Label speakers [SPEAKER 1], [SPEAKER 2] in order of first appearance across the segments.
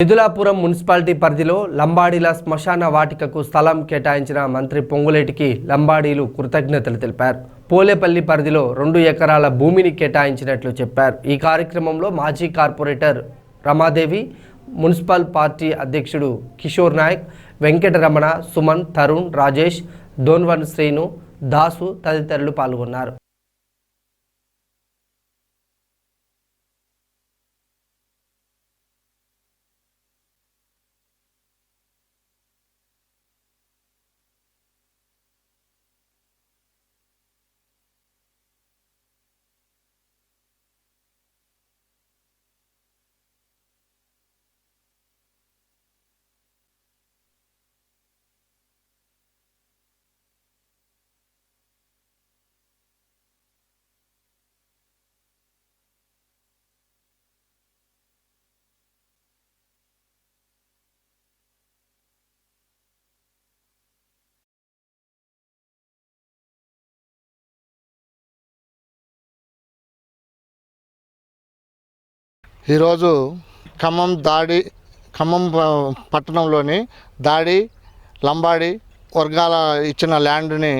[SPEAKER 1] Edulapuram municipality పరిధిలో లంబాడీల శ్మశాన వాటికకు స్థలం కేటాయించిన మంత్రి పొంగులేటికి లంబాడీలు కృతజ్ఞతలు తెలిపారు. పోలేపల్లి పరిధిలో 2 ఎకరాల భూమిని కేటాయించినట్లు చెప్పారు. ఈ కార్యక్రమంలో మాజీ కార్పొరేటర్ రమాదేవి, మున్సిపల్ పార్టీ అధ్యక్షుడు కిషోర్ నాయక్, వెంకటరమణ, సుమన్, తరుణ్, రాజేష్, దోన్వన్ శ్రీను, దాసు తదితరులు పాల్గొన్నారు.
[SPEAKER 2] ఈరోజు ఖమ్మం పట్టణంలోని దాడి లంబాడి వర్గాల ఇచ్చిన ల్యాండ్ని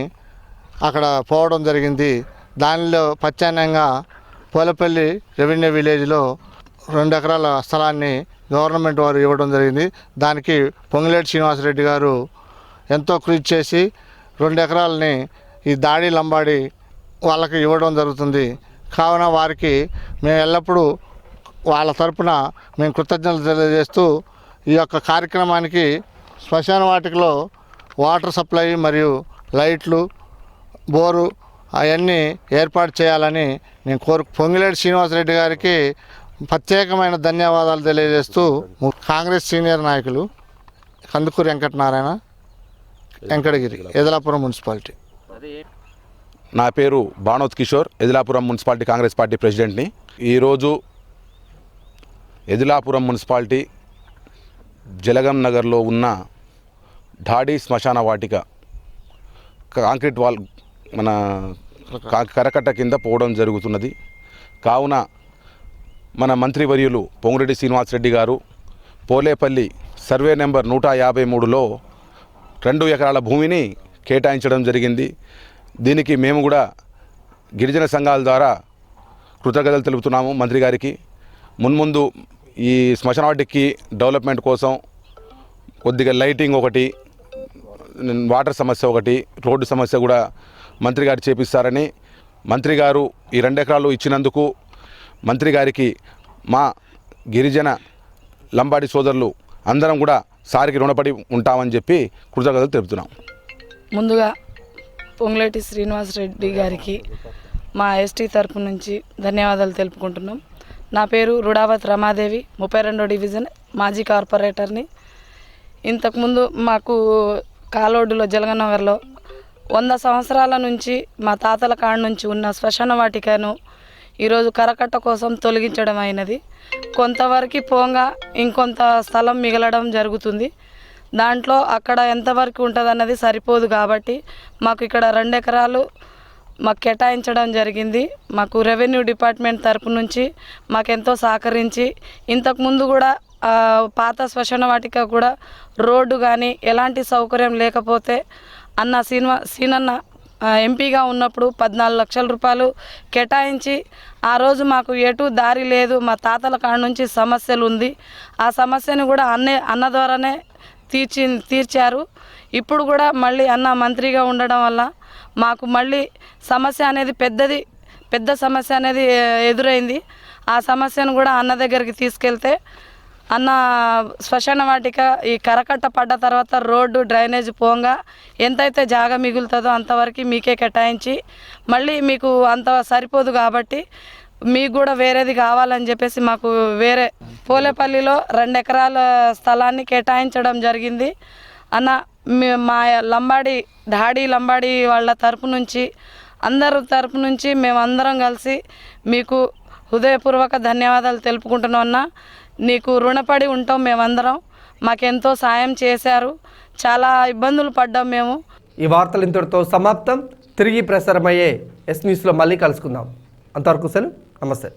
[SPEAKER 2] అక్కడ పోవడం జరిగింది. దానిలో ప్రత్యామ్నాయంగా పోలేపల్లి రెవెన్యూ విలేజ్లో 2 ఎకరాల స్థలాన్ని గవర్నమెంట్ వారు ఇవ్వడం జరిగింది. దానికి పొంగులేటి శ్రీనివాసరెడ్డి గారు ఎంతో కృషి చేసి 2 ఎకరాలని ఈ దాడి లంబాడి వాళ్ళకి ఇవ్వడం జరుగుతుంది. కావున వారికి మేము ఎల్లప్పుడూ వాళ్ళ తరపున మేము కృతజ్ఞతలు తెలియజేస్తూ ఈ యొక్క కార్యక్రమానికి శ్మశాన వాటికలో వాటర్ సప్లై మరియు లైట్లు, బోరు అవన్నీ ఏర్పాటు చేయాలని నేను పొంగులేటి శ్రీనివాసరెడ్డి గారికి ప్రత్యేకమైన ధన్యవాదాలు తెలియజేస్తూ కాంగ్రెస్ సీనియర్ నాయకులు కందుకూరి వెంకటనారాయణ, వెంకటగిరి, ఎదలాపురం మున్సిపాలిటీ.
[SPEAKER 3] నా పేరు బానోత్ కిషోర్, ఎదిలాపురం మున్సిపాలిటీ కాంగ్రెస్ పార్టీ ప్రెసిడెంట్ని. ఈరోజు ఎదిలాపురం మున్సిపాలిటీ జలగం నగర్లో ఉన్న ఢాడీ శ్మశాన వాటిక కాంక్రీట్ వాల్ మన కరకట్ట కింద పోవడం జరుగుతున్నది. కావున మన మంత్రివర్యులు పొంగులేటి శ్రీనివాసరెడ్డి గారు పోలేపల్లి సర్వే నెంబర్ 153లో 2 ఎకరాల భూమిని కేటాయించడం జరిగింది. దీనికి మేము కూడా గిరిజన సంఘాల ద్వారా కృతజ్ఞతలు తెలుపుతున్నాము మంత్రి గారికి. మున్ముందు ఈ శ్మశాన వాటికి డెవలప్మెంట్ కోసం కొద్దిగా లైటింగ్ ఒకటి, వాటర్ సమస్య ఒకటి, రోడ్డు సమస్య కూడా మంత్రి గారు చేపిస్తారని మంత్రి గారు ఈ 2 ఎకరాలు ఇచ్చినందుకు మంత్రి గారికి మా గిరిజన లంబాడి సోదరులు అందరం కూడా సారికి రుణపడి ఉంటామని చెప్పి కృతజ్ఞతలు తెలుపుతున్నాం.
[SPEAKER 4] ముందుగా పొంగులేటి శ్రీనివాసరెడ్డి గారికి మా ఎస్టీ తరపు నుంచి ధన్యవాదాలు తెలుపుకుంటున్నాం. నా పేరు రుడావత్ రమాదేవి, 32వ డివిజన్ మాజీ కార్పొరేటర్ని. ఇంతకుముందు మాకు కాలోడులో జలగనగర్లో 100 సంవత్సరాల నుంచి మా తాతల కాడ నుంచి ఉన్న శ్మశాన వాటికను ఈరోజు కరకట్ట కోసం తొలగించడం అయినది. కొంతవరకు పోగా ఇంకొంత స్థలం మిగలడం జరుగుతుంది. దాంట్లో అక్కడ ఎంతవరకు ఉంటుంది అన్నది సరిపోదు కాబట్టి మాకు ఇక్కడ 2 ఎకరాలు మాకు కేటాయించడం జరిగింది. మాకు రెవెన్యూ డిపార్ట్మెంట్ తరపు నుంచి మాకెంతో సహకరించి ఇంతకుముందు కూడా పాత శ్మశాన వాటిక కూడా రోడ్డు కానీ ఎలాంటి సౌకర్యం లేకపోతే సీనన్న ఎంపీగా ఉన్నప్పుడు 14 లక్షల రూపాయలు కేటాయించి ఆ రోజు మాకు ఎటు దారి లేదు, మా తాతల కాడ నుంచి సమస్యలు ఉంది. ఆ సమస్యను కూడా అన్న ద్వారానే తీర్చారు. ఇప్పుడు కూడా మళ్ళీ అన్న మంత్రిగా ఉండడం వల్ల మాకు మళ్ళీ సమస్య అనేది పెద్ద సమస్య అనేది ఎదురైంది. ఆ సమస్యను కూడా అన్న దగ్గరికి తీసుకెళ్తే అన్న శ్మశాన వాటిక ఈ కరకట్ట పడ్డ తర్వాత రోడ్డు డ్రైనేజ్ పోగా ఎంతైతే జాగా మిగులుతుందో అంతవరకు మీకే కేటాయించి మళ్ళీ మీకు అంత సరిపోదు కాబట్టి మీకు కూడా వేరేది కావాలని చెప్పేసి మాకు వేరే పోలేపల్లిలో 2 ఎకరాల స్థలాన్ని కేటాయించడం జరిగింది. అన్న మా ఢాడీ లంబాడి వాళ్ళ తరపు నుంచి అందరి తరపు నుంచి మేమందరం కలిసి మీకు హృదయపూర్వక ధన్యవాదాలు తెలుపుకుంటున్నాం. అన్న నీకు రుణపడి ఉంటాం మేమందరం. మాకెంతో సాయం చేశారు. చాలా ఇబ్బందులు పడ్డాం మేము.
[SPEAKER 1] ఈ వార్తలు ఇంతటితో సమాప్తం. తిరిగి ప్రసారమయ్యే ఎస్ న్యూస్లో మళ్ళీ కలుసుకుందాం. అంతవరకు సెలవు. నమస్తే.